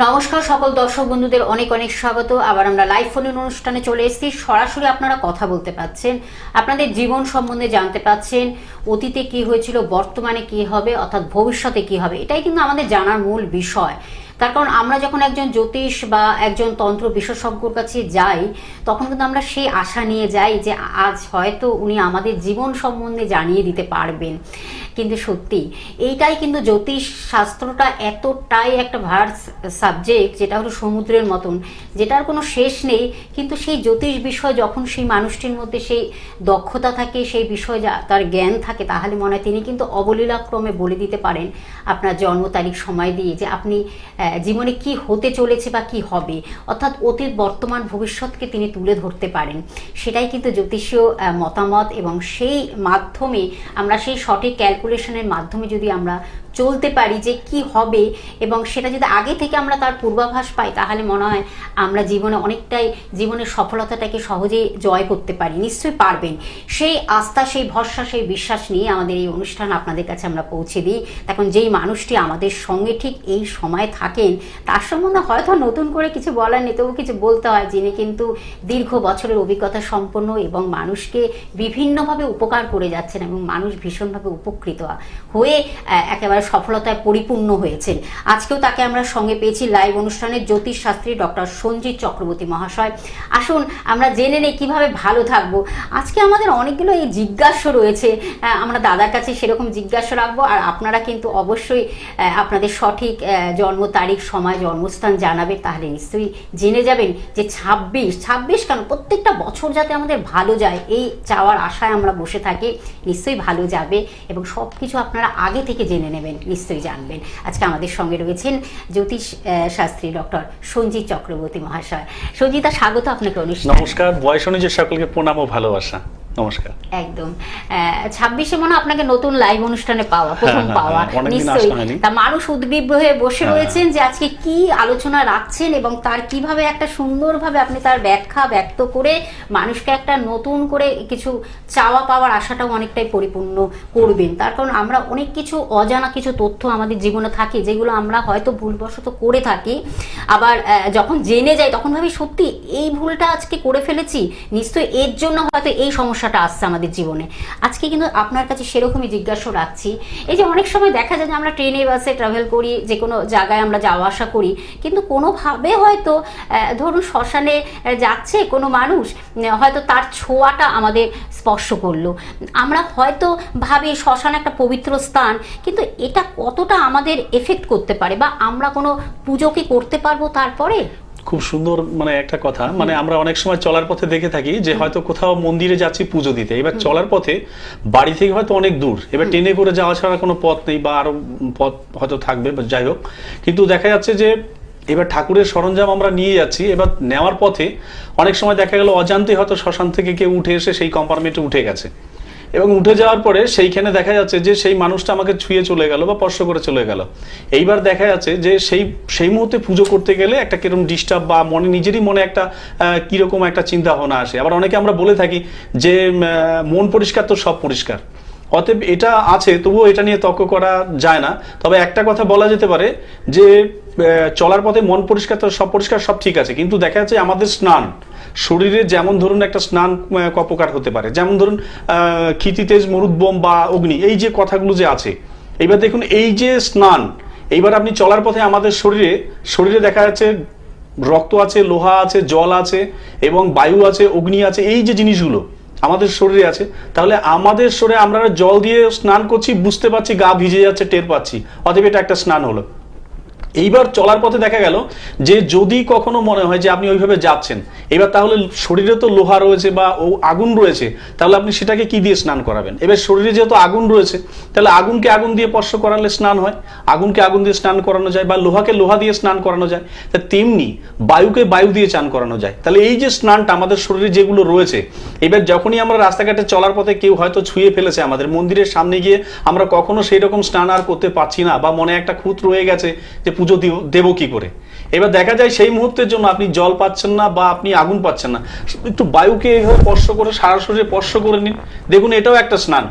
নমস্কার সকল দর্শক বন্ধুদের অনেক অনেক স্বাগত। আবার আমরা লাইভ ফোনের অনুষ্ঠানে চলে এসেছি। সরাসরি আপনারা কথা বলতে পাচ্ছেন, আপনাদের জীবন সম্বন্ধে জানতে পাচ্ছেন, অতীতে কি হয়েছিল, বর্তমানে কি হবে, অর্থাৎ ভবিষ্যতে কি হবে, এটাই কিন্তু আমাদের জানার মূল বিষয়। তার কারণ আমরা যখন একজন জ্যোতিষ বা একজন তন্ত্র বিশেষজ্ঞর কাছে যাই, তখন কিন্তু আমরা সেই আশা নিয়ে যাই যে আজ হয়তো উনি আমাদের জীবন সম্বন্ধে জানিয়ে দিতে পারবেন। কিন্তু সত্যি এইটাই কিন্তু জ্যোতিষ শাস্ত্রটা এতটাই একটা ভার্স সাবজেক্ট, যেটা হলো সমুদ্রের মতন, যেটার কোনো শেষ নেই। কিন্তু সেই জ্যোতিষ বিষয় যখন সেই মানুষটির মধ্যে সেই দক্ষতা থাকে, সেই বিষয় তার জ্ঞান থাকে, তাহলে মনে হয় তিনি কিন্তু অবলীলাক্রমে বলে দিতে পারেন আপনার জন্ম তারিখ সময় দিয়ে যে আপনি জীবনে কি হতে চলেছে বা কি হবে, অর্থাৎ অতীত বর্তমান ভবিষ্যৎকে তিনি তুলে ধরতে পারেন। সেটাই কিন্তু জ্যোতিষীয় মতামত, এবং সেই মাধ্যমে আমরা সেই সঠিক ক্যালকুলেশনের মাধ্যমে যদি আমরা চলতে পারি যে কি হবে, এবং সেটা যদি আগে থেকে আমরা তার পূর্বাভাস পাই, তাহলে মনে হয় আমরা জীবনে অনেকটাই জীবনের সফলতাটাকে সহজেই জয় করতে পারি। নিশ্চয়ই পারবেন। সেই আস্থা, সেই ভরসা, সেই বিশ্বাস নিয়ে আমাদের এই অনুষ্ঠান আপনাদের কাছে আমরা পৌঁছে দিই। এখন যেই মানুষটি আমাদের সঙ্গে ঠিক এই সময় থাকেন, তার সম্বন্ধে হয়তো নতুন করে কিছু বলার নেই, তবু কিছু বলতে হয়। যিনি কিন্তু দীর্ঘ বছরের অভিজ্ঞতা সম্পন্ন এবং মানুষকে বিভিন্নভাবে উপকার করে যাচ্ছেন, এবং মানুষ ভীষণভাবে উপকৃত হয়ে একেবারে সফলতায় পরিপূর্ণ হয়েছেন। আজকেও তাকে আমরা সঙ্গে পেয়েছি লাইভ অনুষ্ঠানে, জ্যোতিষ শাস্ত্রী ডক্টর সঞ্জিত চক্রবর্তী মহাশয়। আসুন আমরা জেনে নেই কিভাবে ভালো থাকবো। আজকে আমাদের অনেকগুলো এই জিজ্ঞাসা রয়েছে, আমরা দাদার কাছে সেরকম জিজ্ঞাসা রাখবো। আর আপনারা কিন্তু অবশ্যই আপনাদের সঠিক জন্ম তারিখ, সময়, জন্মস্থান জানাবেন, তাহলে নিশ্চয়ই জেনে যাবেন যে ২৬ কেন, প্রত্যেকটা বছর যাতে আমাদের ভালো যায়, এই চাওয়ার আশায় আমরা বসে থাকি। নিশ্চয়ই ভালো যাবে, এবং সব কিছু আপনারা আগে থেকে জেনে নেবেন, নিশ্চয়ই জানবেন। আজকে আমাদের সঙ্গে রয়েছেন জ্যোতিষ শাস্ত্রী ডক্টর সঞ্জিত চক্রবর্তী মহাশয়। সঞ্জিতা, স্বাগত আপনাকে অনুষ্ঠানে। নমস্কার, বয়স অনুযায়ী সকলকে প্রণাম ও ভালোবাসা। নমস্কার। একদম ২৬-এ মনে আপনাকে নতুন লাইভ অনুষ্ঠানে পাওয়া, প্রথম পাওয়া। নিশ্চয়ই তা মানুষ উদ্গ্রীব হয়ে বসে রয়েছেন যে আজকে কি আলোচনা রাখছেন, এবং তার কিভাবে একটা সুন্দরভাবে আপনি তার ব্যাখ্যা ব্যক্ত করে মানুষকে একটা নতুন করে কিছু চাওয়া পাওয়ার আশাটাও অনেকটাই পরিপূর্ণ করবেন। তার কারণ আমরা অনেক কিছু অজানা কিছু তথ্য আমাদের জীবনে থাকে, যেগুলো আমরা হয়তো ভুলবশত করে থাকি। আবার যখন জেনে যাই তখন ভাবি সত্যি এই ভুলটা আজকে করে ফেলেছি, নিশ্চয়ই এর জন্য হয়তো এই সমস্যাটা আসছে আমাদের জীবনে। আজকে কিন্তু আপনার কাছে সেরকমই জিজ্ঞাসা রাখছি। এই যে অনেক সময় দেখা যায় যে আমরা ট্রেনে বাসে ট্রাভেল করি, যে কোনো জায়গায় আমরা যাওয়া আসা করি, কিন্তু কোনোভাবে হয়তো ধরুন শ্মশানে যাচ্ছে কোনো মানুষ, হয়তো তার ছোঁয়াটা আমাদের স্পর্শ করলো। আমরা হয়তো ভাবি শ্মশান একটা পবিত্র স্থান, কিন্তু এটা কতটা আমাদের এফেক্ট করতে পারে, বা আমরা কোনো পুজো কি করতে পারবো তারপরে? খুব সুন্দর একটা কথা। আমরা অনেক সময় চলার পথে দেখে থাকি যে হয়তো কোথাও মন্দিরে যাচ্ছি পুজো দিতে, এবার চলার পথে বাড়ি থেকে হয়তো অনেক দূর, এবার ট্রেনে করে যাওয়া ছাড়া কোনো পথ নেই, বা আরো পথ হয়তো থাকবে, যাই হোক। কিন্তু দেখা যাচ্ছে যে এবার ঠাকুরের সরঞ্জাম আমরা নিয়ে যাচ্ছি, এবার নেওয়ার পথে অনেক সময় দেখা গেল অজান্তে হয়তো শ্মশান থেকে কেউ উঠে এসে সেই কম্পার্টমেন্টে উঠে গেছে, এবং উঠে যাওয়ার পরে সেইখানে দেখা যাচ্ছে যে সেই মানুষটা আমাকে ছুঁয়ে চলে গেল বা স্পর্শ করে চলে গেল। এইবার দেখা যাচ্ছে যে সেই মুহূর্তে পুজো করতে গেলে একটা কিরকম ডিস্টার্ব, বা নিজেরই মনে একটা কিরকম একটা চিন্তা ভাবনা আসে। আবার অনেকে আমরা বলে থাকি যে মন পরিষ্কার তো সব পরিষ্কার, অতএব এটা আছে, তবুও এটা নিয়ে তর্ক করা যায় না। তবে একটা কথা বলা যেতে পারে যে চলার পথে মন পরিষ্কার তো সব পরিষ্কার, সব ঠিক আছে, কিন্তু দেখা যাচ্ছে আমাদের স্নান শরীরে, যেমন ধরুন একটা স্নান কপকার হতে পারে, যেমন ধরুন ক্ষিতিতেজ, মরুদ্যম বা অগ্নি, এই যে কথাগুলো যে আছে। এইবার দেখুন এই যে স্নান, এইবার আপনি চলার পথে আমাদের শরীরে দেখা যাচ্ছে রক্ত আছে, লোহা আছে, জল আছে, এবং বায়ু আছে, অগ্নি আছে, এই যে জিনিসগুলো আমাদের শরীরে আছে। তাহলে আমাদের শরীরে আমরা জল দিয়ে স্নান করছি, বুঝতে পারছি, গা ভিজে যাচ্ছে, টের পাচ্ছি, অতএব এটা একটা স্নান হলো। এইবার চলার পথে দেখা গেল যে যদি কখনো মনে হয় যে আপনি ওইভাবে যাচ্ছেন, এবার তাহলে শরীরে তো লোহা রয়েছে বা আগুন রয়েছে, তাহলে আপনি সেটাকে কি দিয়ে স্নান করাবেন? এবার শরীরে যেহেতু আগুন রয়েছে, তাহলে আগুনকে আগুন দিয়ে স্পর্শ করালে স্নান হয়, আগুনকে আগুন দিয়ে স্নান করানো যায়, বা লোহাকে লোহা দিয়ে স্নান করানো যায়। তা তেমনি বায়ুকে বায়ু দিয়ে চান করানো যায়। তাহলে এই যে স্নানটা আমাদের শরীরে যেগুলো রয়েছে, এবার যখনই আমরা রাস্তাঘাটে চলার পথে কেউ হয়তো ছুঁয়ে ফেলেছে আমাদের, মন্দিরের সামনে গিয়ে আমরা কখনো সেই রকম স্নান আর করতে পারছি না, বা মনে একটা খুঁত রয়ে গেছে যে পুজো দেবো কি করে। এবার দেখা যায় সেই মুহূর্তের জন্য আপনি জল পাচ্ছেন না বা আপনি আগুন পাচ্ছেন না, একটু বায়ুকে এইভাবে স্পর্শ করে সারা শরীরে স্পর্শ করে নিন, দেখুন এটাও একটা স্নান,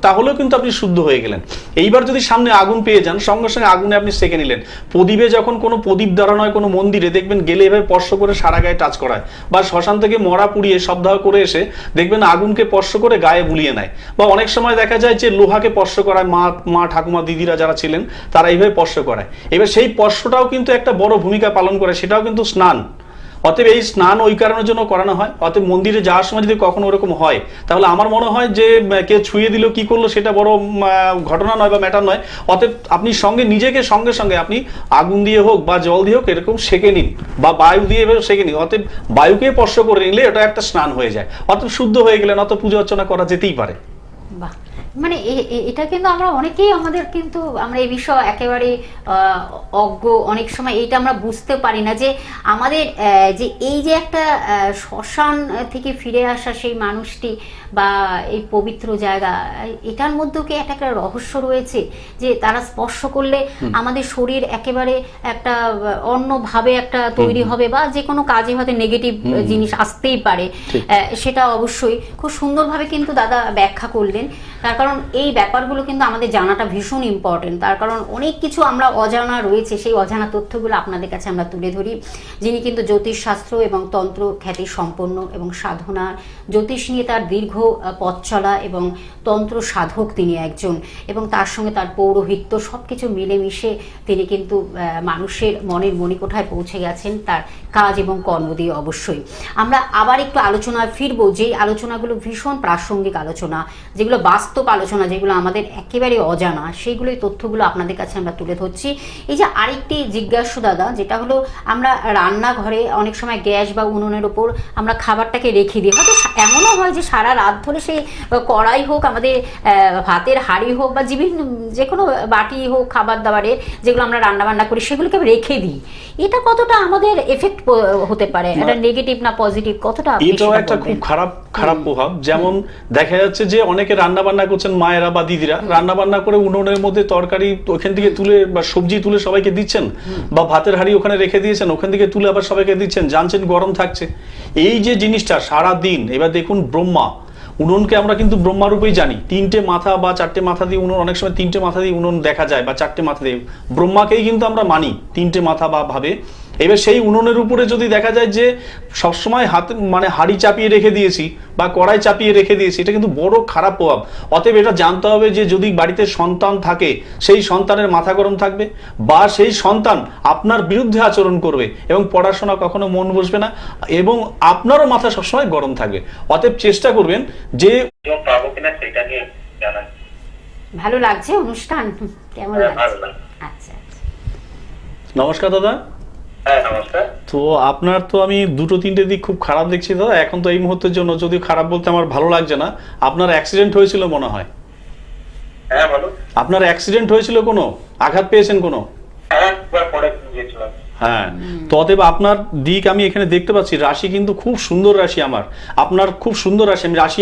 তাহলেও কিন্তু আপনি শুদ্ধ হয়ে গেলেন। এইবার যদি সামনে আগুন পেয়ে যান, সঙ্গে সঙ্গে আগুনে আপনি সেঁকে নিলেন। প্রদীপে যখন কোনো প্রদীপ দ্বারা নয় কোনো মন্দিরে দেখবেন গেলে এভাবে স্পর্শ করে সারা গায়ে টাচ করায়, বা শ্মশান থেকে মরা পুড়িয়ে সপ্তাহ করে এসে দেখবেন আগুনকে স্পর্শ করে গায়ে বুলিয়ে নেয়, বা অনেক সময় দেখা যায় যে লোহাকে স্পর্শ করায়, মা ঠাকুমা দিদিরা যারা ছিলেন তারা এইভাবে স্পর্শ করায়। এবার সেই স্পর্শটাও কিন্তু একটা বড় ভূমিকা পালন করে, সেটাও কিন্তু স্নান। অতএব এই স্নান ওই কারণের জন্য করানো হয়। অতএব মন্দিরে যাওয়ার সময় যদি কখনো ওরকম হয়, তাহলে আমার মনে হয় যে কে ছুঁয়ে দিল কি করলো সেটা বড় ঘটনা নয় বা ম্যাটার নয়। অতএব আপনি নিজেকে সঙ্গে সঙ্গে আপনি আগুন দিয়ে হোক বা জল দিয়ে হোক এরকম সেঁকে নিন, বা বায়ু দিয়ে সেঁকে নিন। অতএব বায়ুকে স্পর্শ করে নিলে এটা একটা স্নান হয়ে যায়, অতএব শুদ্ধ হয়ে গেলেন, অত পুজো অর্চনা করা যেতেই পারে। বাহ, মানে এটা কিন্তু আমরা অনেকেই আমরা এই বিষয়ে একেবারে অজ্ঞ। অনেক সময় এইটা আমরা বুঝতে পারি না যে আমাদের যে এই যে একটা শ্মশান থেকে ফিরে আসা সেই মানুষটি বা এই পবিত্র জায়গা, এটার মধ্যেও কি একটা রহস্য রয়েছে যে তারা স্পর্শ করলে আমাদের শরীর একেবারে একটা অন্যভাবে একটা তৈরি হবে, বা যে কোনো কাজে হয়তো নেগেটিভ জিনিস আসতেই পারে। সেটা অবশ্যই খুব সুন্দরভাবে কিন্তু দাদা ব্যাখ্যা করলেন। তার কারণ এই ব্যাপারগুলো কিন্তু আমাদের জানাটা ভীষণ ইম্পর্টেন্ট। তার কারণ অনেক কিছু আমরা অজানা রয়েছে, সেই অজানা তথ্যগুলো আপনাদের কাছে আমরা তুলে ধরি। যিনি কিন্তু জ্যোতিষশাস্ত্র এবং তন্ত্র খ্যাতি সম্পন্ন এবং সাধনা, জ্যোতিষ নিয়ে তার দীর্ঘ পথ চলা এবং তন্ত্র সাধক তিনি একজন, এবং তার সঙ্গে তার পৌরোহিত্য সব কিছু মিলেমিশে তিনি কিন্তু মানুষের মনের মণিকোঠায় পৌঁছে গেছেন তার কাজ এবং কর্ম দিয়ে। অবশ্যই আমরা আবার একটু আলোচনায় ফিরবো, যেই আলোচনাগুলো ভীষণ প্রাসঙ্গিক আলোচনা, যেগুলো বাস্তব আলোচনা, যেগুলো আমাদের একেবারে অজানা, সেইগুলোই তথ্যগুলো আপনাদের কাছে আমরা তুলে ধরছি। এই যে আরেকটি জিজ্ঞাসা দাদা, যেটা হলো আমরা রান্নাঘরে অনেক সময় গ্যাস বা উনুনের উপর আমরা খাবারটাকে রেখে দিই, হয়তো এমনও হয় যে সারা রাত ধরে সেই কড়াই হোক, আমাদের ভাতের হাঁড়ি হোক, বা যে কোনো বাটি হোক খাবার দাবারের যেগুলো আমরা রান্না বান্না করি সেগুলোকে রেখে দিই। এটা কতটা আমাদের এফেক্ট হতে পারে, এটা নেগেটিভ না পজিটিভ, কতটা? এটাও একটা খুব খারাপ প্রভাব। যেমন দেখা যাচ্ছে যে অনেকে রান্না বান্না করছেন, মায়েরা বা দিদিরা রান্না বান্না করে উনুনের মধ্যে তরকারি ওখান থেকে তুলে বা সবজি তুলে সবাইকে দিচ্ছেন, বা ভাতের হাঁড়ি ওখানে রেখে দিয়েছেন, ওখান থেকে তুলে আবার সবাইকে দিচ্ছেন, জানছেন গরম থাকছে। এই যে জিনিসটা সারা দিন, এবার দেখুন ব্রহ্মা, উনুনকে আমরা কিন্তু ব্রহ্মা রূপেই জানি, 3টে মাথা বা 4টে মাথা দিয়ে উনুন, অনেক সময় 3টে মাথা দিয়ে উনুন দেখা যায়, বা 4টে মাথা দিয়ে ব্রহ্মাকেই কিন্তু আমরা মানি 3টে মাথা বা ভাবে। এবার সেই উনুনের উপরে যদি দেখা যায় যে সবসময় হাতে হাঁড়ি চাপিয়ে রেখে দিয়েছি বা কড়াই চাপিয়ে রেখে দিয়েছি, এটা কিন্তু বড় খারাপ প্রভাব। অতএব এটা জানতে হবে যে যদি বাড়িতে সন্তান থাকে, সেই সন্তানের মাথা গরম থাকবে, বা সেই সন্তান আপনার বিরুদ্ধে আচরণ করবে এবং পড়াশোনা কখনো মন বসবে না, এবং আপনারও মাথা সবসময় গরম থাকবে। অতএব চেষ্টা করবেন যে পাবো কিনা সেটা নিয়ে জানা। ভালো লাগছে অনুষ্ঠান, কেমন লাগছে? আচ্ছা, নমস্কার দাদা। নমস্কার। তো আপনার তো আমি 2-3টে দিক খুব খারাপ দেখছি দাদা এখন। তো এই মুহূর্তের জন্য, যদি খারাপ বলতে আমার ভালো লাগছে না, আপনার অ্যাক্সিডেন্ট হয়েছিল মনে হয়। হ্যাঁ বলুন। আপনার অ্যাক্সিডেন্ট হয়েছিল, কোনো আঘাত পেয়েছেন কোনো? একবার পরে গিয়েছিলাম। হ্যাঁ, তো অতএব আপনার দিক আমি এখানে দেখতে পাচ্ছি। রাশি কিন্তু খুব সুন্দর রাশি আপনার খুব সুন্দর রাশি। আমি রাশি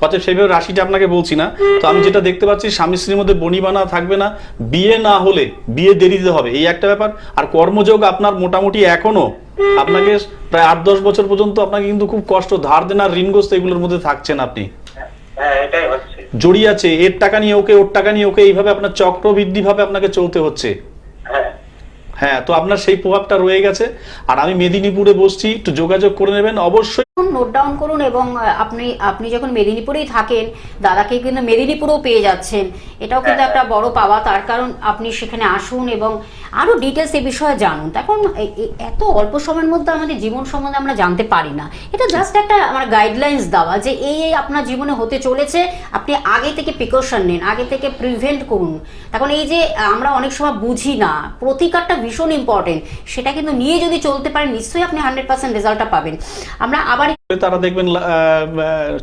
অতএব সেইভাবে রাশিটা আপনাকে বলছি না। তো আমি যেটা দেখতে পাচ্ছি, স্বামী স্ত্রীর মধ্যে বনিবানা থাকবে না, বিয়ে না হলে বিয়ে দেরিতে হবে, এই একটা ব্যাপার। আর কর্মযোগ আপনার মোটামুটি এখনো আপনাকে প্রায় 8-10 বছর পর্যন্ত আপনাকে কিন্তু খুব কষ্ট, ধার দেনা, ঋণগ্রস্ত এগুলোর মধ্যে থাকছেন আপনি। হ্যাঁ, এটাই হচ্ছে। জড়িয়ে আছে, এর টাকা নিয়ে ওকে, ওর টাকা নিয়ে ওকে, এইভাবে আপনার চক্রবৃদ্ধি ভাবে আপনাকে চলতে হচ্ছে। হ্যাঁ, তো আপনার সেই প্রভাবটা রয়ে গেছে। আর আমি মেদিনীপুরে বসছি, একটু যোগাযোগ করে নেবেন অবশ্যই। নোট ডাউন করুন, এবং আপনি যখন মেদিনীপুরেই থাকেন, দাদাকে কিন্তু মেদিনীপুরেও পেয়ে যাচ্ছেন, এটাও কিন্তু একটা বড় পাওয়া। তার কারণ আপনি সেখানে আসুন এবং আরো ডিটেলস এই বিষয়ে জানুন। এখন এত অল্প সময়ের মধ্যে আমাদের জীবন সম্বন্ধে আমরা জানতে পারি না, এটা জাস্ট একটা আমার গাইডলাইন্স দেওয়া যে এই আপনার জীবনে হতে চলেছে, আপনি আগে থেকে প্রিকশন নিন, আগে থেকে প্রিভেন্ট করুন। তখন এই যে আমরা অনেক সময় বুঝি না, প্রতিকারটা ভীষণ ইম্পর্টেন্ট, সেটা কিন্তু নিয়ে যদি চলতে পারেন নিশ্চয়ই আপনি 100% রেজাল্টটা পাবেন। আমরা আবার তারা দেখবেন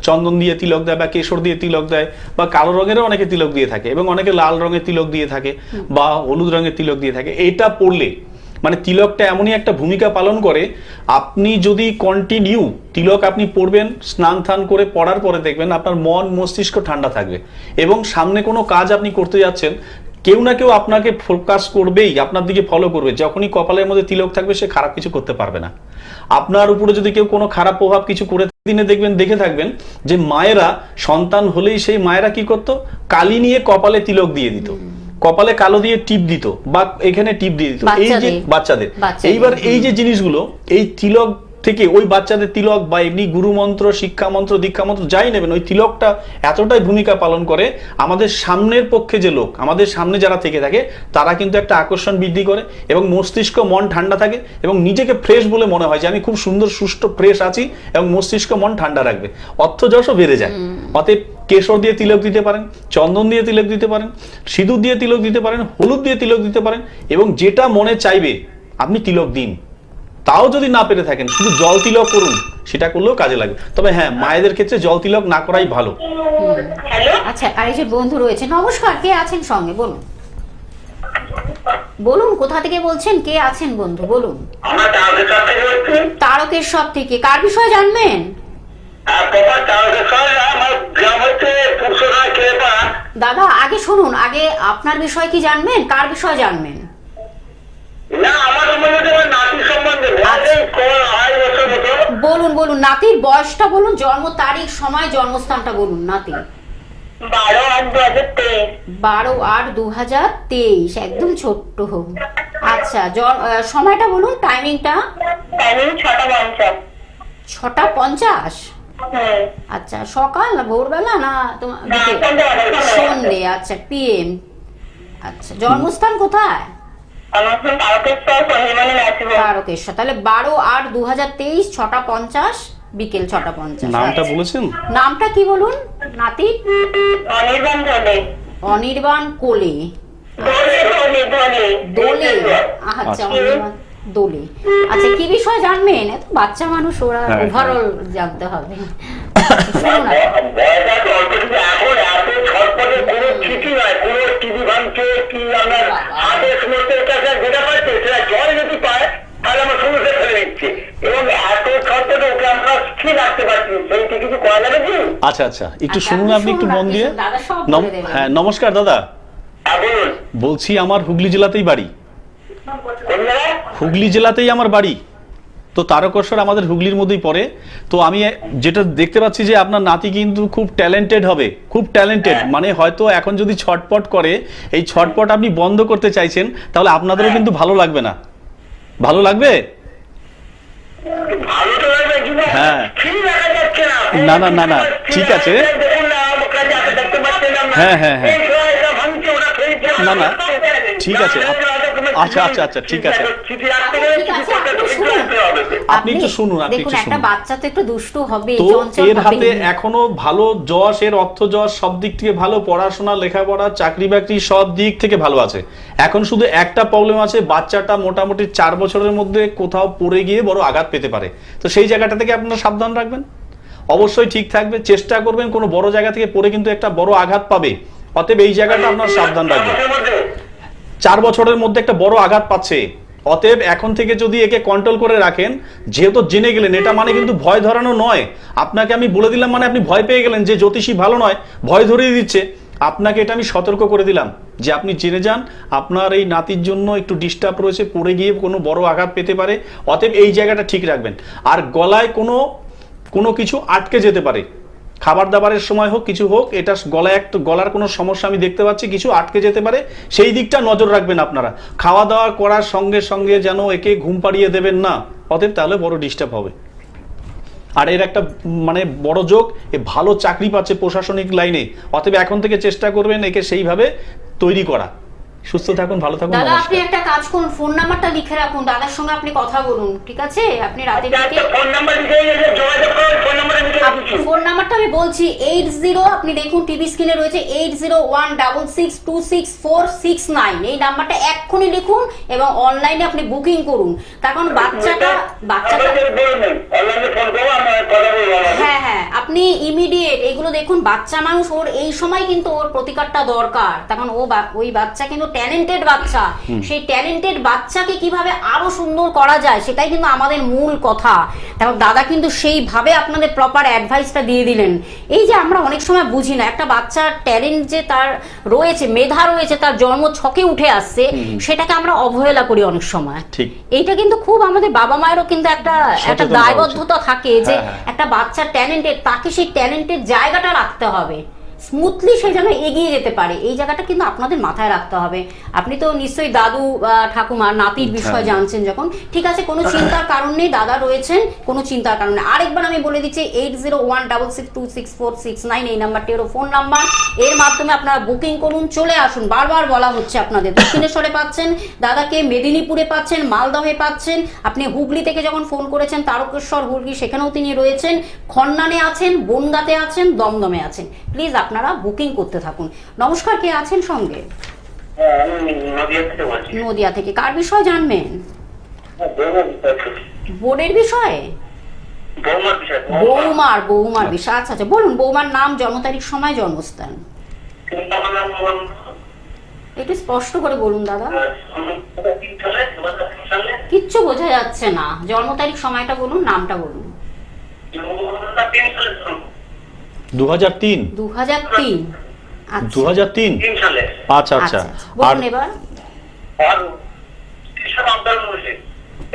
চন্দন দিয়ে তিলক দেয়, বা কেশর দিয়ে তিলক দেয়, বা কালো রঙেরও অনেকে তিলক দিয়ে থাকে, এবং অনেকে লাল রঙের তিলক দিয়ে থাকে, বা হলুদ রঙের তিলক দিয়ে থাকে। এটা পড়লে তিলকটা এমনই একটা ভূমিকা পালন করে, আপনি যদি কন্টিনিউ তিলক আপনি পড়বেন, স্নান টান করে পড়ার পরে দেখবেন আপনার মন মস্তিষ্ক ঠান্ডা থাকবে, এবং সামনে কোনো কাজ আপনি করতে যাচ্ছেন কেউ না কেউ আপনাকে ফোকাস করবেই, আপনার দিকে ফলো করবে। যখনই কপালের মধ্যে তিলক থাকবে সে খারাপ কিছু করতে পারবে না। আপনার উপরে যদি কেউ কোনো খারাপ প্রভাব কিছু করে দিনে দেখবেন, দেখে থাকবেন যে মায়েরা সন্তান হলেই সেই মায়েরা কি করতো, কালি নিয়ে কপালে তিলক দিয়ে দিত, কপালে কালো দিয়ে টিপ দিত বা এখানে টিপ দিয়ে দিত, এই যে বাচ্চাদের। এইবার এই যে জিনিসগুলো, এই তিলক থেকে ওই বাচ্চাদের তিলক বা এমনি গুরু মন্ত্র, শিক্ষা মন্ত্র, দীক্ষা মন্ত্র যাই নেবেন, ওই তিলকটা এতটাই ভূমিকা পালন করে আমাদের সামনের পক্ষে যে লোক, আমাদের সামনে যারা থেকে থাকে তারা কিন্তু একটা আকর্ষণ বৃদ্ধি করে এবং মস্তিষ্ক মন ঠান্ডা থাকে এবং নিজেকে ফ্রেশ বলে মনে হয় যে আমি খুব সুন্দর সুষ্ঠু ফ্রেশ আছি, এবং মস্তিষ্ক মন ঠান্ডা রাখবে, অর্থ যশও বেড়ে যায়। অতএব কেশর দিয়ে তিলক দিতে পারেন, চন্দন দিয়ে তিলক দিতে পারেন, সিঁদুর দিয়ে তিলক দিতে পারেন, হলুদ দিয়ে তিলক দিতে পারেন, এবং যেটা মনে চাইবে আপনি তিলক দিন। তাও যদি না পেরে থাকেন শুধু জল তিলক করুন, সেটা করলেও কাজে লাগবে। তবে হ্যাঁ, মায়েদের ক্ষেত্রে জল তিলক না করাই ভালো। আচ্ছা, আর এই যে বন্ধু রয়েছে, নমস্কার, কে আছেন সঙ্গে বলুন, বলুন কোথা থেকে বলছেন, কে আছেন বন্ধু বলুন। আমার তারকেশ্বর থেকে বলছি। তারকেশ্বর থেকে, কার বিষয়ে জানবেন? তারকেশ্বর, আমার গ্রাম হচ্ছে পুরসরা কেপা। দাদা আগে শুনুন, আগে আপনার বিষয় কি জানবেন, কার বিষয় জানবেন? না, আমার সম্বন্ধে আমার নাতির সম্বন্ধে বলুন বলুন, নাতির বয়সটা বলুন, জন্ম তারিখ, সময়, জন্মস্থানটা বলুন। নাতি 12/8/2023, একদম ছোট্ট হোক। আচ্ছা, সময়টা বলুন, টাইমিংটা। 6:50। আচ্ছা, সকাল না ভোরবেলা না তোমার সন্ধে? আচ্ছা, PM। আচ্ছা, জন্মস্থান কোথায়? তারকেশ্বর। তাহলে 12/8/2023, 6:50, বিকেল 6:50। নামটা বলেছেন? নামটা কি বলুন নাতি? অনির্বাণ কোলে। দোলে। আচ্ছা, অনির্বাণ দোলে। আচ্ছা, কি বিষয় জানবেন? এত বাচ্চা মানুষ, ওরা ওভারঅল জানতে হবে। শুনুন আচ্ছা আচ্ছা, একটু শুনুন, আপনি একটু মন দিয়ে। হ্যাঁ, নমস্কার দাদা, বলছি আমার হুগলি জেলাতেই বাড়ি, হুগলি জেলাতেই আমার বাড়ি। তো তারকেশ্বর আমাদের হুগলির মধ্যেই পড়ে। তো আমি যেটা দেখতে পাচ্ছি যে আপনার নাতি কিন্তু খুব ট্যালেন্টেড হবে, খুব ট্যালেন্টেড। মানে হয়তো এখন যদি ছটপট করে, এই ছটপট আপনি বন্ধ করতে চাইছেন, তাহলে আপনাদেরও কিন্তু ভালো লাগবে না। ভালো লাগবে? হ্যাঁ, না না না না, ঠিক আছে। হ্যাঁ হ্যাঁ হ্যাঁ, না না, ঠিক আছে। আচ্ছা আচ্ছা আচ্ছা, ঠিক আছে, আপনি একটু শুনুন, আপনি একটু শুনুন। একটা বাচ্চা তো একটু দুষ্টু হবে, তো এর হাতে এখনো ভালো যশ, এর অর্থ যশ সব দিক থেকে ভালো, পড়াশোনা, লেখাপড়া, চাকরি বাকরি সব দিক থেকে ভালো আছে। এখন শুধু একটা প্রবলেম আছে, বাচ্চাটা মোটামুটি 4 বছরের মধ্যে কোথাও পড়ে গিয়ে বড় আঘাত পেতে পারে। তো সেই জায়গাটা থেকে আপনারা সাবধান রাখবেন, অবশ্যই ঠিক থাকবে। চেষ্টা করবেন, কোনো বড় জায়গা থেকে পড়ে কিন্তু একটা বড় আঘাত পাবে, অতএব এই জায়গাটা আপনারা সাবধান রাখবেন। 4 বছরের মধ্যে একটা বড় আঘাত পাচ্ছে, অতএব এখন থেকে যদি একে কন্ট্রোল করে রাখেন, যেহেতু জেনে গেলেন, এটা মানে কিন্তু ভয় ধরানো নয়। আপনাকে আমি বলে দিলাম মানে আপনি ভয় পেয়ে গেলেন যে জ্যোতিষী ভালো নয়, ভয় ধরিয়ে দিচ্ছে। আপনাকে এটা আমি সতর্ক করে দিলাম যে আপনি জেনে যান আপনার এই নাতির জন্য একটু ডিস্টার্ব রয়েছে, পড়ে গিয়ে কোনো বড় আঘাত পেতে পারে, অতএব এই জায়গাটা ঠিক রাখবেন। আর গলায় কোনো কিছু আটকে যেতে পারে, খাবার দাবারের সময় হোক, কিছু হোক, এটা গলায় একটা গলার কোনো সমস্যা আমি দেখতে পাচ্ছি, কিছু আটকে যেতে পারে, সেই দিকটা নজর রাখবেন আপনারা। খাওয়া দাওয়া করার সঙ্গে সঙ্গে যেন একে ঘুম পাড়িয়ে দেবেন না, অতএব তাহলে বড় ডিস্টার্ব হবে। আর এর একটা মানে বড় যোগ, এ ভালো চাকরি পাচ্ছে প্রশাসনিক লাইনে, অতএব এখন থেকে চেষ্টা করবেন একে সেইভাবে তৈরি করা। সুস্থ থাকুন, ভালো থাকুন। দাদা আপনি একটা কাজ করুন, ফোন নাম্বারটা লিখে রাখুন, দাদার সঙ্গে আপনি কথা বলুন, ঠিক আছে? আপনি রাতে থেকে ফোন নাম্বারটা আমি বলছি 80, আপনি দেখুন টিভি স্ক্রিনে রয়েছে 8016264669, এই নাম্বারটা এক্ষুনি লিখুন এবং অনলাইনে আপনি বুকিং করুন। কারণ বাচ্চাটা হ্যাঁ হ্যাঁ, আপনি ইমিডিয়েট এগুলো দেখুন। বাচ্চা মানুষ, ওর এই সময় কিন্তু ওর প্রতিকারটা দরকার, তখন ওই বাচ্চা কিন্তু ট্যালেন্টেড বাচ্চা, সেই ট্যালেন্টেড বাচ্চাকে কিভাবে আরো সুন্দর করা যায় সেটাই কিন্তু আমাদের মূল কথা। তারপর দাদা কিন্তু সেইভাবে আপনাদের প্রপার অ্যাডভাইসটা দিয়ে দিলেন। এই যে আমরা অনেক সময় বুঝি না একটা বাচ্চার ট্যালেন্ট যে তার রয়েছে, মেধা রয়েছে, তার জন্ম ছকে উঠে আসছে, সেটাকে আমরা অবহেলা করি অনেক সময়। ঠিক। এইটা কিন্তু খুব আমাদের বাবা মায়েরও কিন্তু একটা সচেতন হওয়া দায়বদ্ধতা থাকে যে হ্যাঁ, হ্যাঁ। একটা বাচ্চা ট্যালেন্টেড, তাকে সেই ট্যালেন্টের জায়গাটা রাখতে হবে, স্মুথলি সে যেন এগিয়ে যেতে পারে, এই জায়গাটা কিন্তু আপনাদের মাথায় রাখতে হবে। আপনি তো নিশ্চয়ই দাদু ঠাকুমা নাতির বিষয় জানছেন যখন, ঠিক আছে, কোনো চিন্তার কারণ নেই, দাদা রয়েছেন, কোনো চিন্তার কারণ নেই। আরেকবার আমি বলে দিচ্ছি 8016626469 এই নাম্বারটি হলো ফোন নাম্বার। এর মাধ্যমে আপনারা বুকিং করুন, চলে আসুন। বারবার বলা হচ্ছে আপনাদের দক্ষিণেশ্বরে পাচ্ছেন দাদাকে, মেদিনীপুরে পাচ্ছেন, মালদহে পাচ্ছেন, আপনি হুগলি থেকে যখন ফোন করেছেন তারকেশ্বর হুগলি সেখানেও তিনি রয়েছেন, খন্নানে আছেন, বনগাঁতে আছেন, দমদমে আছেন। প্লিজ আপনারা বুকিং করতে থাকুন। নমস্কার, কে আছেন সঙ্গে? আমি নদিয়া থেকে বলছি। নদিয়া থেকে। কার বিষয় জানবেন? বোর্ডের বিষয়ে? বৌমার বিষয়। বৌমার বিষয়। আচ্ছা আচ্ছা, বলুন বৌমার নাম, জন্ম তারিখ, সময়, জন্মস্থান একটু স্পষ্ট করে বলুন দাদা, কিচ্ছু বোঝা যাচ্ছে না। জন্ম তারিখ, সময়টা বলুন, নামটা বলুন। 2003। 2003। আচ্ছা 2003। সালে। আচ্ছা আচ্ছা। আর বলুন এবার। আর কিসব আন্দোলন হয়েছে?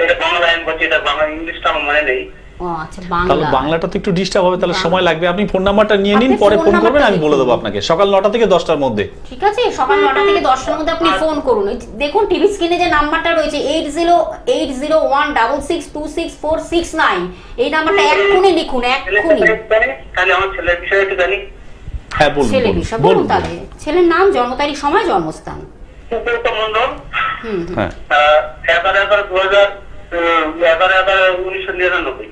এটা বাংলা আমি বলছি, এটা বাংলা, ইংলিশটা আমার মনে নেই। ও আচ্ছা, তাহলে বাংলা। বাংলাটা তো একটু ডিস্টার্ব হবে, তাহলে বাংলা। সময় লাগবে। আপনি ফোন নাম্বারটা নিয়ে নিন, আপনি পরে ফোন ফোন করবেন, নাম্বারটা আমি বলে দেবো লিখুন। আপনাকে। সকাল 9টা থেকে 10টার মধ্যে। ঠিক আছে, সকাল 9টা থেকে 10টার মধ্যে আপনি ফোন করুন। এই দেখুন টিভি স্ক্রিনে যে নাম্বারটা রয়েছে 808016264669, এই নাম্বারটা এক্ষুনি লিখুন, এক্ষুনি। তাহলে আমার ছেলের বিষয়ে একটু জানি। হ্যাঁ বলুন। ছেলে বিষয় বলুন তাহলে। ছেলের নাম, জন্ম তারিখ, সময়, জন্মস্থান। সুব্রত মন্ডল, হুম। হ্যাঁ 11/11/1999,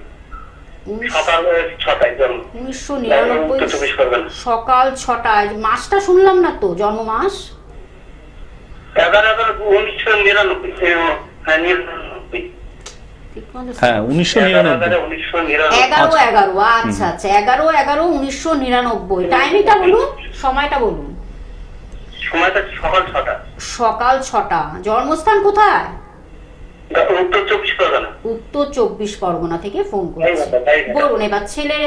সকাল 6টায় জন্ম। 1999 24 করবেন। সকাল 6টায়। মাসটা শুনলাম না তো, জন্ম মাস। 11/11/1999। হ্যাঁ 99। হ্যাঁ 1999। 1999। 11/11। আচ্ছা আচ্ছা, 11/11/1999। টাইমিংটা বলুন, সময়টা বলুন। সময়টা সকাল 6টা। সকাল 6টা। জন্মস্থান কোথায়? উত্তর 24 পরগনা। উত্তর 24 পরগনা থেকে ফোন করেছে। বলুন এবার ছেলের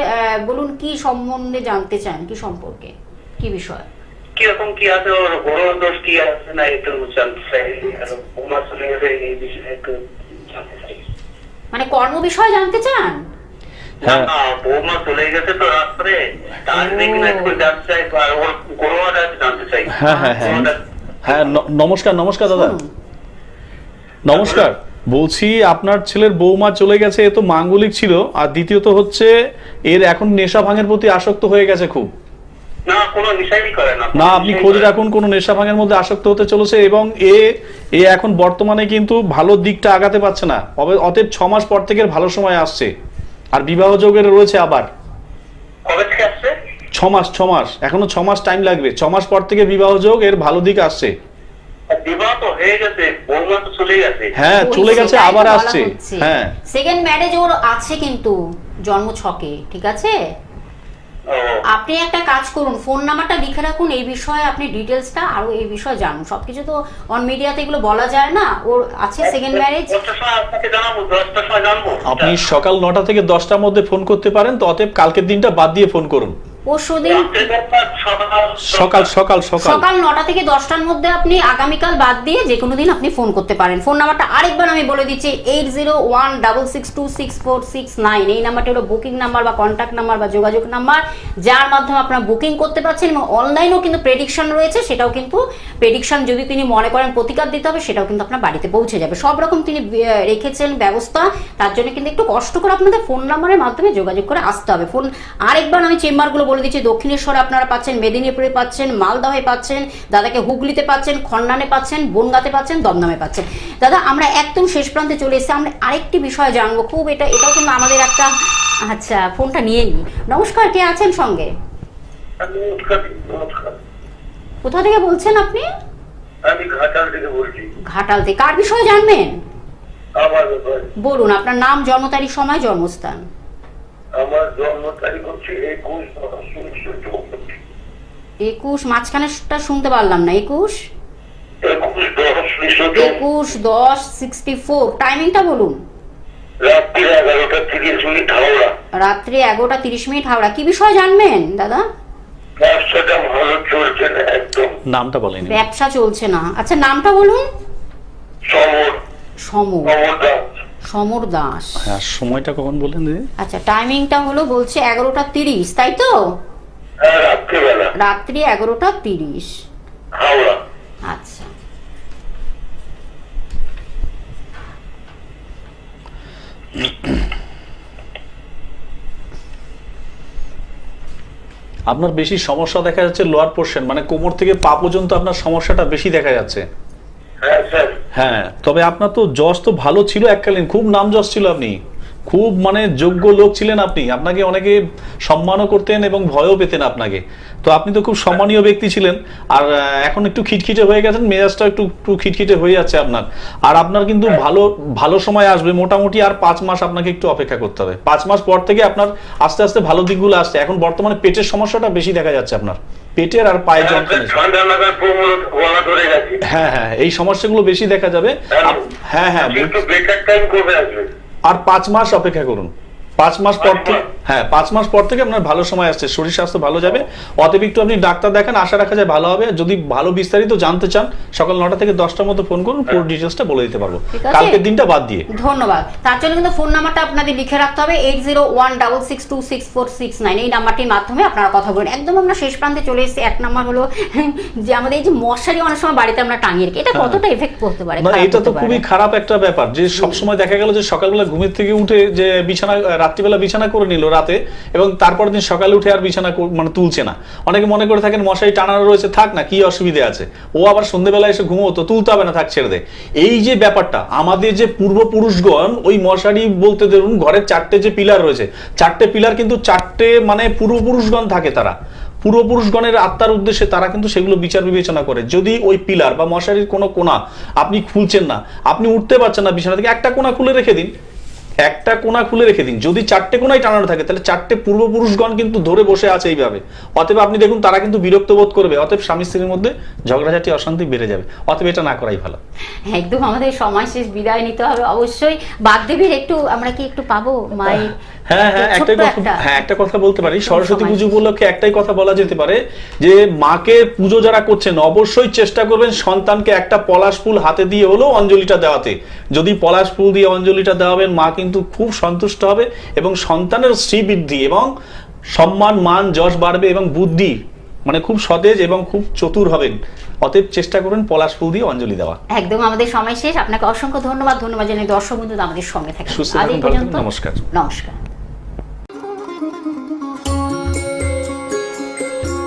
বলুন কি সম্বন্ধে জানতে চান, কি সম্পর্কে, কি বিষয়? কিরকম কি আছে, ওর বড় দোষ কি আছে না একটু জানতে চাই। আর বৌমা চলে গেছে, এই বিষয়ে একটু জানতে চাই। মানে কর্ম বিষয় জানতে চান? হ্যাঁ। না, বৌমা চলে গেছে তো রাত্রে, আসবে কিনা একটু জানতে চাই, আর ওর গরুয়াটা জানতে চাই। হ্যাঁ হ্যাঁ হ্যাঁ হ্যাঁ। নমস্কার নমস্কার দাদা, শুনুন। নমস্কার। বলছি আপনার ছেলের বৌমা চলে গেছে, এ তো মাঙ্গলিক ছিল। আর দ্বিতীয়ত হচ্ছে এর এখন নেশা ভাঙের প্রতি আসক্ত হয়ে গেছে খুব। না, কোনো নিশাই করে না। না, আপনি খোঁজ রাখুন, কোন নেশা ভাঙের মধ্যে আসক্ত হতে চলেছে। এবং এ এখন বর্তমানে কিন্তু ভালো দিকটা আগাতে পারছে না। অতএব 6 মাস পর থেকে ভালো সময় আসছে। আর বিবাহ যোগের রয়েছে আবার। কবে থেকে আসছে? 6 মাস, এখনো 6 মাস টাইম লাগবে। 6 মাস পর থেকে বিবাহ যোগ, এর ভালো দিক আসছে। বিবাহ তো হয়ে গেছে, বৌমা তো চলে গেছে। হ্যাঁ চলে গেছে, আবার আসছে। হ্যাঁ সেকেন্ড ম্যারেজ ওর আছে কিন্তু জন্ম ছকে, ঠিক আছে। ও, আপনি একটা কাজ করুন, ফোন নাম্বারটা লিখে রাখুন, এই বিষয়ে আপনি ডিটেলসটা আরো এই বিষয়ে জানুন। সবকিছু তো অন মিডিয়াতে এগুলো বলা যায় না। ওর আছে সেকেন্ড ম্যারেজ। 10টার সময় আপনাকে জানাবো, 10টার সময় জানবো। আপনি সকাল 9টা থেকে 10টার মধ্যে ফোন করতে পারেন। তো অতএব কালকের দিনটা বাদ দিয়ে ফোন করুন। পরশুদিন সকাল সকাল সকাল সকাল 9টা থেকে 10টার মধ্যে আপনি আগামীকাল বাদ দিয়ে যে কোনো দিন আপনি ফোন করতে পারেন। ফোন নাম্বারটা আরেকবার আমি বলে দিচ্ছি 8016626469, এই নাম্বারটা হলো বুকিং নাম্বার বা কন্ট্যাক্ট নাম্বার বা যোগাযোগ নাম্বার, যার মাধ্যমে আপনারা বুকিং করতে পারছেন। এবং অনলাইনেও কিন্তু প্রেডিকশন রয়েছে, সেটাও কিন্তু প্রেডিকশন যদি তিনি মনে করেন প্রতিকার দিতে হবে, সেটাও কিন্তু আপনার বাড়িতে পৌঁছে যাবে। সব রকম তিনি রেখেছেন ব্যবস্থা। তার জন্য কিন্তু একটু কষ্ট করে আপনাদের ফোন নাম্বারের মাধ্যমে যোগাযোগ করে আসতে হবে। ফোন আরেকবার আমি চেম্বারগুলো বলে দিচ্ছি, দক্ষিণেশ্বরে আপনারা পাচ্ছেন, মেদিনীপুরে পাচ্ছেন, মালদহে পাচ্ছেন, দাদাকে হুগলিতে পাচ্ছেন, খন্নানে পাচ্ছেন, বনগাঁতে পাচ্ছেন, দমদমে পাচ্ছেন। দাদা আমরা একদম শেষ প্রান্তে চলে এসেছি, আমরা আরেকটি বিষয় জানবো খুব, এটাও কিন্তু আমাদের একটা। আচ্ছা ফোনটা নিয়ে নিই। নমস্কার, কে আছেন সঙ্গে? কোথা থেকে বলছেন আপনি? আমি ঘাটাল থেকে বলছি। ঘাটাল থেকে। কার বিষয়ে জানবেন আমার ব্যাপারে। বলুন, আপনার নাম, জন্ম তারিখ, সময়, জন্মস্থান। আমার জন্ম তারিখ হচ্ছে 21/1964। 21, মাঝখানেটা শুনতে পারলাম না। 21 21/10/64, টাইমিংটা বলুন। রাত্রি 11:30 হাওড়া। রাত্রি 11:30 হাওড়া। কি বিষয় জানবেন দাদা? ব্যবসাটা ভালো চলছে না একদম। নামটা বলেন। ব্যবসা চলছে না। আচ্ছা, নামটা বলুন। সমর সমর। দাস। সমর দাস। হ্যাঁ, সময়টা কখন বললেন দিদি? আচ্ছা, টাইমিংটা হলো বলছে 11:30, তাই তো? হ্যাঁ, রাত্রিবেলা রাত্রি 11:30 হাওড়া। আচ্ছা, আপনার বেশি সমস্যা দেখা যাচ্ছে লোয়ার পোর্শন, মানে কোমর থেকে পা পর্যন্ত আপনার সমস্যাটা বেশি দেখা যাচ্ছে। হ্যাঁ স্যার। হ্যাঁ, তবে আপনার তো যশ তো ভালো ছিল এককালীন, খুব নাম যশ ছিল, আপনি খুব মানে যোগ্য লোক ছিলেন, আপনি আপনাকে অনেকে সম্মানও করতেন এবং ভয়ও পেতেন আপনাকে। তো আপনি তো খুব সম্মানীয় ব্যক্তি ছিলেন। আর এখন একটু খিটখিটে হয়ে গেছেন, মেজাজটা একটু একটু খিটখিটে হয়ে যাচ্ছে আপনার। আর আপনার কিন্তু ভালো ভালো সময় আসবে, মোটামুটি আর 5 মাস আপনাকে একটু অপেক্ষা করতে হবে। 5 মাস পর থেকে আপনার আস্তে আস্তে ভালো দিকগুলো আসছে। এখন বর্তমানে পেটের সমস্যাটা বেশি দেখা যাচ্ছে আপনার, পেটের আর পায়ের যন্ত্রণা। ঠান্ডা লাগার গলা ধরে গেছে। হ্যাঁ হ্যাঁ, এই সমস্যাগুলো বেশি দেখা যাবে। হ্যাঁ হ্যাঁ, একটু বেটার টাইম কবে আসবে? আর 5 মাস অপেক্ষা করুন। 5 মাস পর থেকে, হ্যাঁ 5 মাস পর থেকে আপনার ভালো সময় আসছে, শরীর স্বাস্থ্য ভালো যাবে। অতএব একটু আপনি ডাক্তার দেখান, আশা রাখা যায় ভালো হবে। যদি ভালো বিস্তারিত জানতে চান সকাল 9টা থেকে 10টার মধ্যে ফোন করুন, পুরো ডিটেলসটা বলে দিতে পারবো ঠিক আছে? কালকের দিনটা বাদ দিয়ে। ধন্যবাদ। তার জন্য কিন্তু ফোন নাম্বারটা আপনাদের লিখে রাখতে হবে, 8016626469। এই নাম্বারটির মাধ্যমে আপনারা কথা বলুন। একদম আমরা শেষ প্রান্তে চলে এসেছি। এক নাম্বার হলো যে আমাদের এই যে মশারি অনেক সময় বাড়িতে আমরা টাঙিয়ে রাখি, এটা কতটা এফেক্ট করতে পারে? মানে খারাপ এটা তো হতে খুবই পারে। খারাপ একটা ব্যাপার যে সব সময় দেখা গেল যে সকালবেলা ঘুমের থেকে উঠে যে বিছানা, রাত্রিবেলা বিছানা করে নিল রাতে, এবং তারপর দিন সকালে উঠে আর বিছানা মানে তুলছে না। অনেকে মনে করে থাকেন মশারি টানানো রয়েছে, থাক না, কি অসুবিধা আছে, ও আবার সন্ধ্যেবেলা এসে ঘুমো, তো তুলতে হবে না, থাক ছেড়ে দে। এই যে ব্যাপারটা, আমাদের যে পূর্বপুরুষগণ ওই মশারি বলতে ধরুন ঘরের 4টে যে পিলার রয়েছে, 4টে পিলার কিন্তু 4টে মানে পূর্বপুরুষগণ থাকে, তারা পূর্বপুরুষগণের আত্মার উদ্দেশ্যে তারা কিন্তু সেগুলো বিচার বিবেচনা করে। যদি ওই পিলার বা মশারির কোনো কোণা আপনি খুলছেন না, আপনি উঠতে পারছেন না বিছানা থেকে, একটা কোণা খুলে রেখে দিন, একটা কোণা খুলে রেখে দিন। যদি 4টে কোণায় টানানো থাকে তাহলে 4টে পূর্বপুরুষগণ কিন্তু ধরে বসে আছে এইভাবে। অতএব আপনি দেখুন তারা কিন্তু বিরক্ত বোধ করবে, অতএব স্বামী স্ত্রীর মধ্যে ঝগড়াঝাটি অশান্তি বেড়ে যাবে। অতএব এটা না করাই ভালো। একদম আমাদের সময় শেষ, বিদায় নিতে হবে। অবশ্যই বাগদেবীর একটু আমরা কি একটু পাবো মায়ের? হ্যাঁ হ্যাঁ, একটা কথা বলতে পারি। সরস্বতী পুজো উপলক্ষে একটাই কথা বলা যেতে পারে যে মাকে পুজো যারা করছেন অবশ্যই চেষ্টা করবেন সন্তানকে একটা পলাশ ফুল হাতে দিয়ে হলেও অঞ্জলিটা দেওয়াতে। যদি পলাশ ফুল দিয়ে অঞ্জলিটা দেওয়াবেন, মা কিন্তু খুব সন্তুষ্ট হবে এবং সন্তানের শ্রীবৃদ্ধি এবং সম্মান মান যশ বাড়বে এবং বুদ্ধি মানে খুব সতেজ এবং খুব চতুর হবেন। অতএব চেষ্টা করুন পলাশ ফুল দিয়ে অঞ্জলি দেওয়া। একদম আমাদের সময় শেষ। আপনাকে অসংখ্য ধন্যবাদ জানাই। দর্শক বন্ধু আমাদের সঙ্গে থাকেন। সুস্থ আজ এই থাকুন, ভালো থাকুন, পর্যন্ত। নমস্কার। নমস্কার।